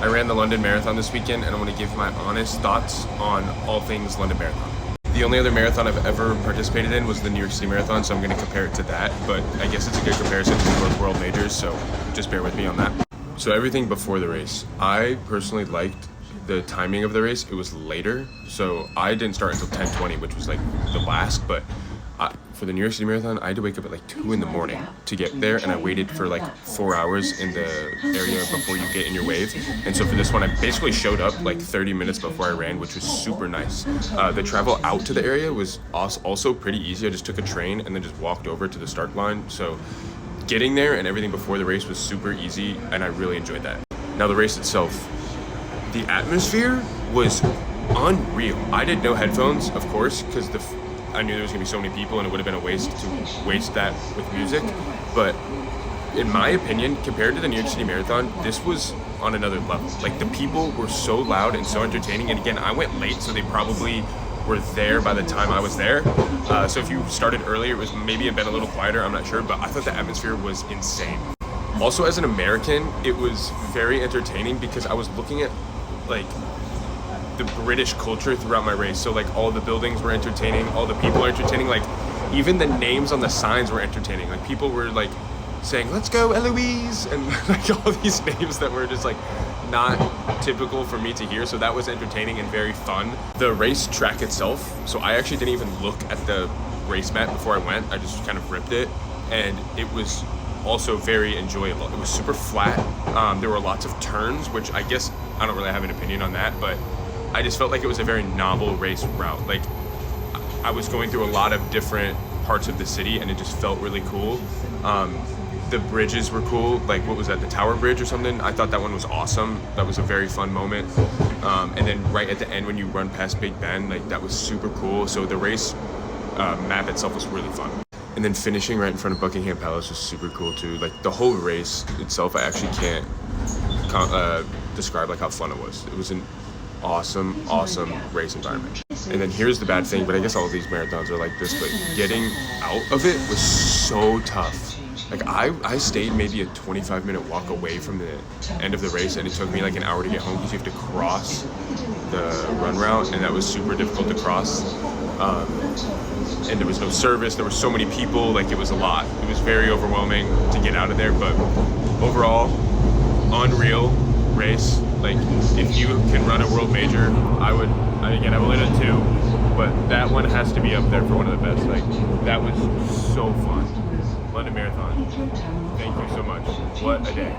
I ran the London Marathon this weekend, and I want to give my honest thoughts on all things London Marathon. The only other marathon I've ever participated in was the New York City Marathon, so I'm going to compare it to that, but I guess it's a good comparison to both world majors, so just bear with me on that. So everything before the race, I personally liked the timing of the race. It was later, so I didn't start until 10:20, which was like the last, but for the New York City Marathon, I had to wake up at like 2 in the morning to get there, and I waited for like 4 hours in the area before you get in your wave. And so for this one, I basically showed up like 30 minutes before I ran, which was super nice. The travel out to the area was also pretty easy. I just took a train and then just walked over to the start line. So getting there and everything before the race was super easy, and I really enjoyed that. Now the race itself, the atmosphere was unreal. I did no headphones, of course, because I knew there was gonna be so many people and it would have been a waste to waste that with music. But in my opinion, compared to the New York City Marathon, this was on another level. Like, the people were so loud and so entertaining. And again, I went late, so they probably were there by the time I was there. So if you started earlier, it was maybe been a little quieter, I'm not sure, but I thought the atmosphere was insane. Also, as an American, it was very entertaining because I was looking at like the British culture throughout my race. So like all the buildings were entertaining, all the people are entertaining, like even the names on the signs were entertaining. Like people were like saying, "Let's go Eloise," and like all these names that were just like not typical for me to hear. So that was entertaining and very fun. The race track itself, so I actually didn't even look at the race mat before I went. I just kind of ripped it, and it was also very enjoyable. It was super flat. There were lots of turns, which I guess I don't really have an opinion on that, but I just felt like it was a very novel race route. Like, I was going through a lot of different parts of the city, and it just felt really cool. The bridges were cool. Like, what was that, the Tower Bridge or something? I thought that one was awesome. That was a very fun moment. And then right at the end when you run past Big Ben, like, that was super cool. So the race map itself was really fun. And then finishing right in front of Buckingham Palace was super cool too. Like, the whole race itself, I actually can't describe like how fun it was. It was an awesome race environment. And then here's the bad thing, but I guess all of these marathons are like this, but getting out of it was so tough. Like, I stayed maybe a 25-minute walk away from the end of the race, and it took me like an hour to get home because you have to cross the run route, and that was super difficult to cross. And there was no service. There were so many people. Like, it was a lot. It was very overwhelming to get out of there, but overall, unreal race. Like, if you can run a world major, I would run it too, but that one has to be up there for one of the best. Like, that was so fun. London Marathon, thank you so much. What a day.